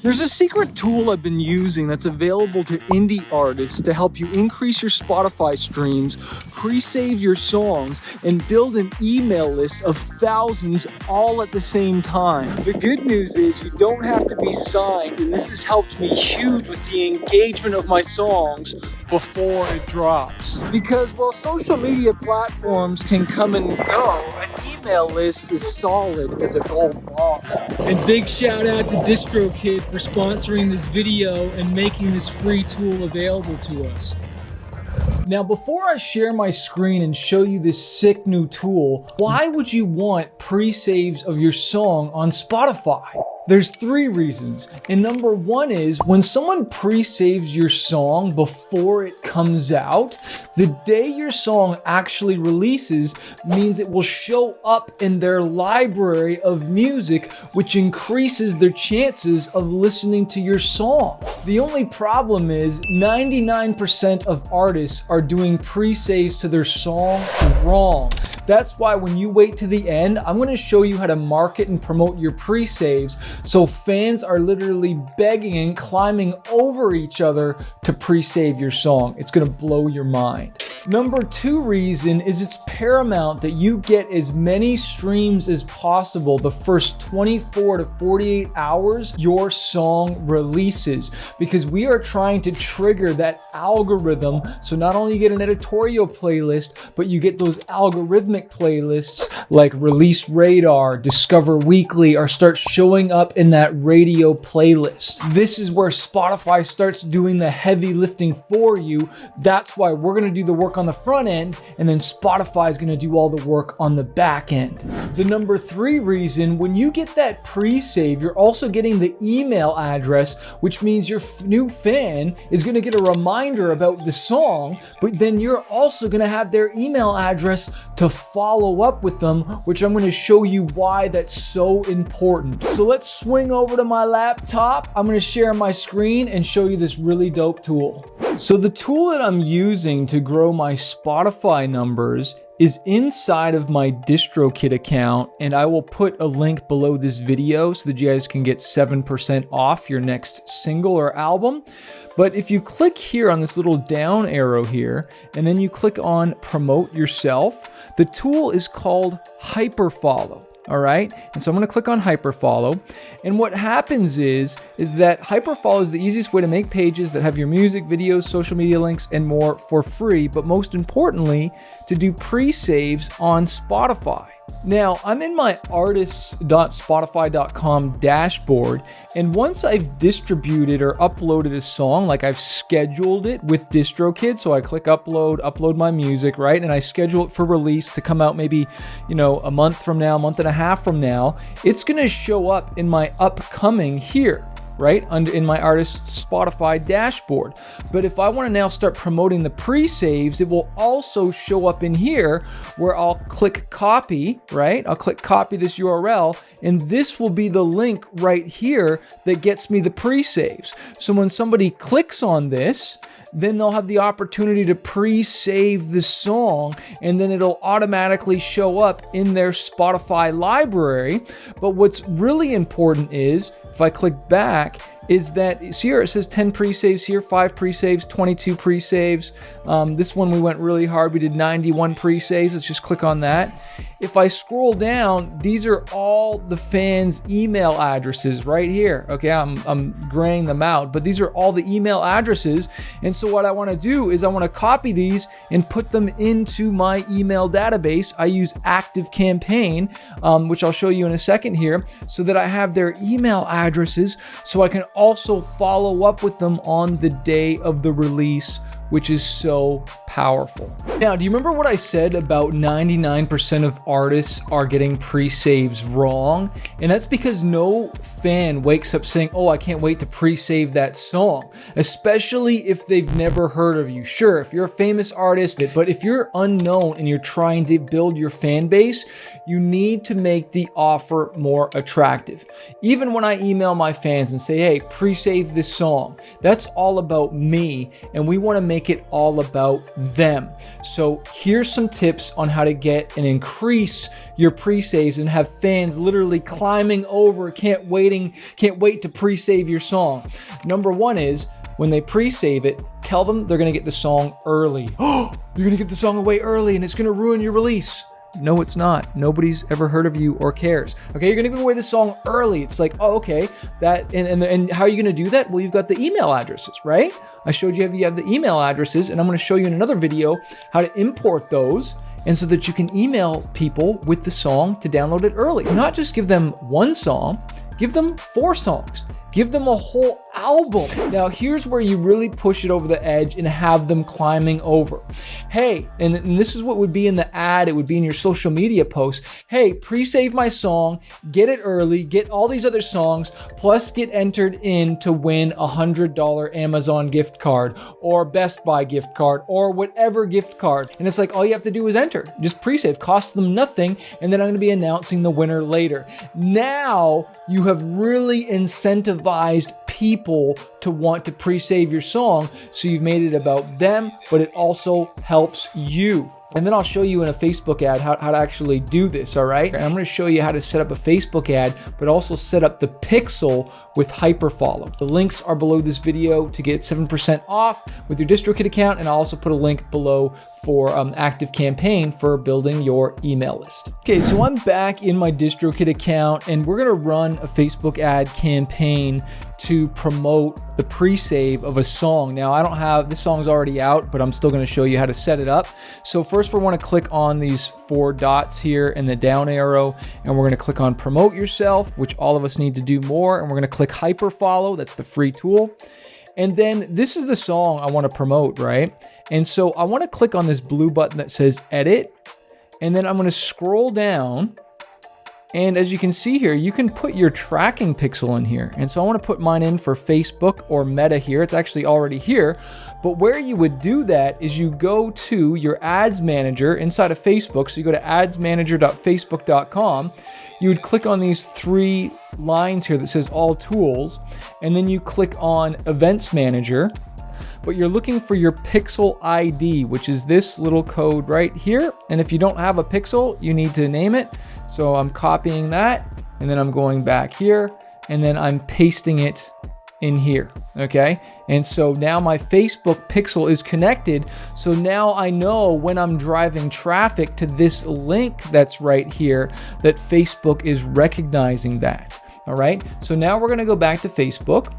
There's a secret tool I've been using that's available to indie artists to help you increase your Spotify streams, pre-save your songs, and build an email list of thousands all at the same time. The good news is you don't have to be signed, and this has helped me huge with the engagement of my songs before it drops. Because while social media platforms can come and go, an email list is solid as a gold bar. And big shout out to DistroKid for sponsoring this video and making this free tool available to us. Now, before I share my screen and show you this sick new tool, why would you want pre-saves of your song on Spotify? There's 3 reasons, and number 1 is when someone pre-saves your song before it comes out, the day your song actually releases means it will show up in their library of music, which increases their chances of listening to your song. The only problem is 99% of artists are doing pre-saves to their song wrong. That's why when you wait to the end, I'm going to show you how to market and promote your pre-saves so fans are literally begging and climbing over each other to pre-save your song. It's going to blow your mind. Number 2 reason is it's paramount that you get as many streams as possible the first 24 to 48 hours your song releases, because we are trying to trigger that algorithm. So not only you get an editorial playlist, but you get those algorithmic playlists like Release Radar, Discover Weekly, or start showing up in that radio playlist. This is where Spotify starts doing the heavy lifting for you. That's why we're going to do the work on the front end, and then Spotify is going to do all the work on the back end. The number 3 reason, when you get that pre-save, you're also getting the email address, which means your new fan is going to get a reminder about the song, but then you're also going to have their email address to follow up with them, which I'm going to show you why that's so important. So let's swing over to my laptop. I'm going to share my screen and show you this really dope tool. So the tool that I'm using to grow my Spotify numbers is inside of my DistroKid account, and I will put a link below this video so that you guys can get 7% off your next single or album. But if you click here on this little down arrow here, and then you click on Promote Yourself, the tool is called HyperFollow. All right, and so I'm going to click on HyperFollow, and what happens is that HyperFollow is the easiest way to make pages that have your music, videos, social media links, and more for free, but most importantly, to do pre-saves on Spotify. Now, I'm in my artists.spotify.com dashboard, and once I've distributed or uploaded a song, like I've scheduled it with DistroKid, so I click upload my music, right? And I schedule it for release to come out maybe, a month from now, a month and a half from now, it's gonna show up in my upcoming here, right, in my artist Spotify dashboard. But if I want to now start promoting the pre-saves, it will also show up in here where I'll click copy, right? I'll click copy this URL, and this will be the link right here that gets me the pre-saves. So when somebody clicks on this, then they'll have the opportunity to pre-save the song, and then it'll automatically show up in their Spotify library. But what's really important is, if I click back, is that, see here it says 10 pre-saves here, 5 pre-saves, 22 pre-saves. This one we went really hard. We did 91 pre-saves. Let's just click on that. If I scroll down, these are all the fans' email addresses right here. Okay, I'm graying them out, but these are all the email addresses. And so what I want to do is I want to copy these and put them into my email database. I use ActiveCampaign, which I'll show you in a second here, so that I have their email addresses, so I can also follow up with them on the day of the release, which is so powerful. Now, do you remember what I said about 99% of artists are getting pre-saves wrong? And that's because no fan wakes up saying, oh, I can't wait to pre-save that song, especially if they've never heard of you. Sure, if you're a famous artist, but if you're unknown and you're trying to build your fan base, you need to make the offer more attractive. Even when I email my fans and say, hey, pre-save this song, that's all about me, and we want to make make it all about them. So here's some tips on how to get and increase your pre-saves and have fans literally climbing over, can't wait to pre-save your song. Number one is, when they pre-save it, tell them they're gonna get the song early. Oh, you're gonna get the song away early and it's gonna ruin your release. No, it's not. Nobody's ever heard of you or cares. Okay, you're gonna give away the song early. It's like, oh, okay, that and how are you gonna do that? Well, you've got the email addresses, right? I showed you have the email addresses, and I'm gonna show you in another video how to import those, and so that you can email people with the song to download it early. Not just give them one song, give them 4 songs. Give them a whole album. Now, here's where you really push it over the edge and have them climbing over. Hey, and this is what would be in the ad, it would be in your social media post. Hey, pre-save my song, get it early, get all these other songs, plus get entered in to win a $100 Amazon gift card or Best Buy gift card or whatever gift card. And it's like, all you have to do is enter. Just pre-save, costs them nothing, and then I'm gonna be announcing the winner later. Now, you have really incentivized people to want to pre-save your song, so you've made it about them, but it also helps you. And then I'll show you in a Facebook ad how to actually do this, all right? And I'm gonna show you how to set up a Facebook ad, but also set up the pixel with HyperFollow. The links are below this video to get 7% off with your DistroKid account, and I'll also put a link below for Active Campaign for building your email list. Okay, so I'm back in my DistroKid account, and we're gonna run a Facebook ad campaign to promote the pre-save of a song. Now, I don't have, this song's already out, but I'm still gonna show you how to set it up. So first we wanna click on these 4 dots here and the down arrow, and we're gonna click on Promote Yourself, which all of us need to do more, and we're gonna click HyperFollow, that's the free tool. And then this is the song I wanna promote, right? And so I wanna click on this blue button that says Edit, and then I'm gonna scroll down. And as you can see here, you can put your tracking pixel in here. And so I want to put mine in for Facebook or Meta here. It's actually already here. But where you would do that is you go to your ads manager inside of Facebook. So you go to adsmanager.facebook.com. You would click on these 3 lines here that says All Tools. And then you click on Events Manager. But you're looking for your pixel ID, which is this little code right here. And if you don't have a pixel, you need to name it. So I'm copying that, and then I'm going back here, and then I'm pasting it in here, okay? And so now my Facebook pixel is connected. So now I know when I'm driving traffic to this link that's right here, that Facebook is recognizing that, all right? So now we're gonna go back to Facebook,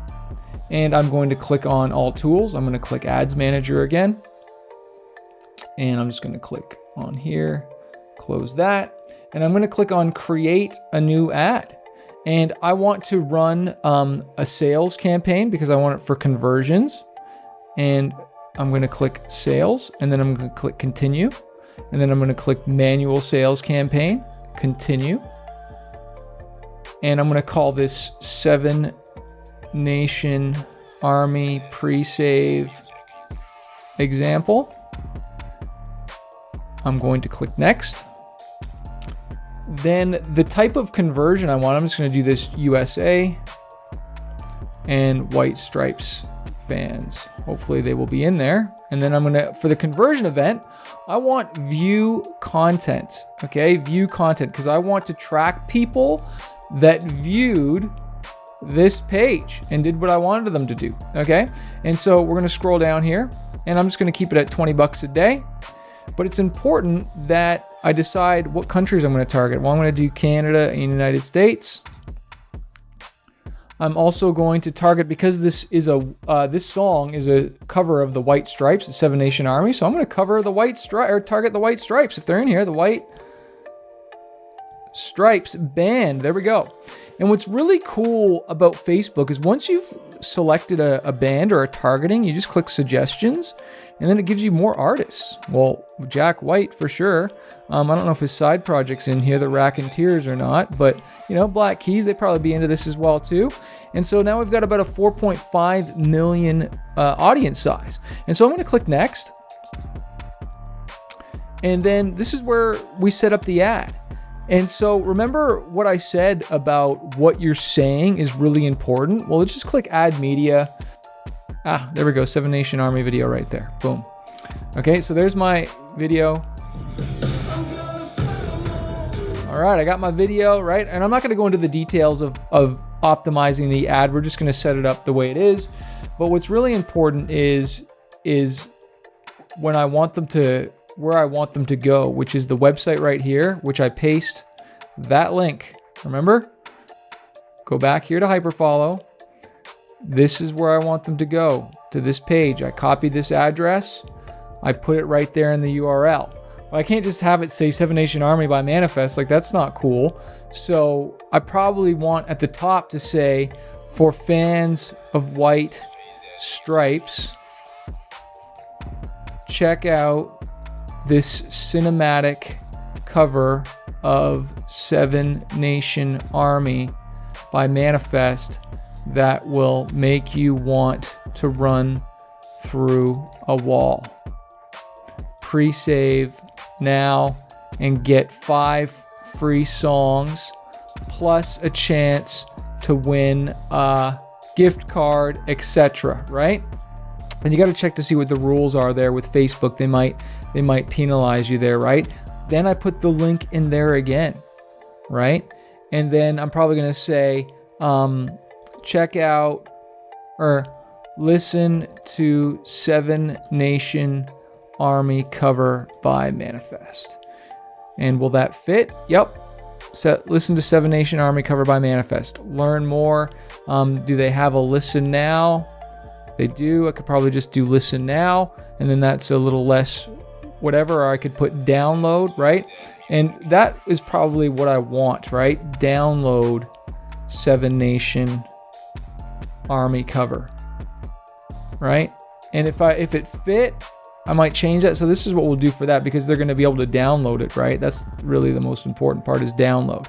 and I'm going to click on All Tools. I'm gonna click Ads Manager again, and I'm just gonna click on here, close that. And I'm gonna click on Create a New Ad. And I want to run a sales campaign because I want it for conversions. And I'm gonna click Sales, and then I'm gonna click Continue. And then I'm gonna click Manual Sales Campaign, Continue. And I'm gonna call this 7 Nation Army Pre-Save Example. I'm going to click Next. Then the type of conversion I want, I'm just going to do this USA and White Stripes fans. Hopefully they will be in there. And then I'm going to, for the conversion event, I want view content. Okay, view content, because I want to track people that viewed this page and did what I wanted them to do. Okay, and so we're going to scroll down here, and I'm just going to keep it at $20 a day. But it's important that I decide what countries I'm going to target. Well, I'm going to do Canada and United States. I'm also going to target, because this is this song is a cover of the White Stripes, the 7 Nation Army. So I'm going to cover the White Stripes, or target the White Stripes if they're in here. The White Stripes band. There we go. And what's really cool about Facebook is once you've selected a band or a targeting, you just click suggestions, and then it gives you more artists. Well, Jack White for sure. I don't know if his side project's in here, the Rack and Tears, or not, but you know, Black Keys, they'd probably be into this as well too. And so now we've got about a 4.5 million audience size. And so I'm going to click Next. And then this is where we set up the ad. And so remember what I said about what you're saying is really important? Well, let's just click Add Media. There we go. 7 Nation Army video right there. Boom. Okay, so there's my video. All right, I got my video, right? And I'm not gonna go into the details of optimizing the ad. We're just gonna set it up the way it is. But what's really important is when I want them to, where I want them to go, which is the website right here, which I paste that link. Remember? Go back here to HyperFollow. This is where I want them to go, to this page. I copy this address. I put it right there in the URL. But I can't just have it say 7 Nation Army by Manifest. Like, that's not cool. So I probably want at the top to say, for fans of white stripes, check out this cinematic cover of 7 Nation Army by Manifest that will make you want to run through a wall. Pre-save now and get 5 free songs plus a chance to win a gift card, etc. Right? And you got to check to see what the rules are there with Facebook. They might penalize you there, right? Then I put the link in there again, right? And then I'm probably going to say, check out or listen to 7 Nation Army cover by Manifest. And will that fit? Yep. Listen to 7 Nation Army cover by Manifest. Learn more. Do they have a listen now? They do. I could probably just do listen now, and then that's a little less whatever, or I could put download, right? And that is probably what I want, right? Download 7 Nation Army cover, right? And if it fit, I might change that. So this is what we'll do for that, because they're going to be able to download it, right? That's really the most important part, is download.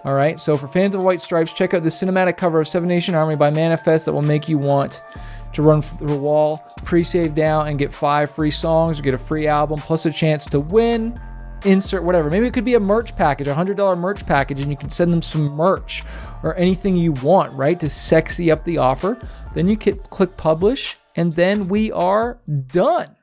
All right. So for fans of white stripes, check out the cinematic cover of 7 Nation Army by Manifest that will make you want to run through a wall. Pre-save down and get 5 free songs, or get a free album plus a chance to win. Insert whatever. Maybe it could be a merch package, a $100 merch package, and you can send them some merch or anything you want, right, to sexy up the offer. Then you can click publish, and then we are done.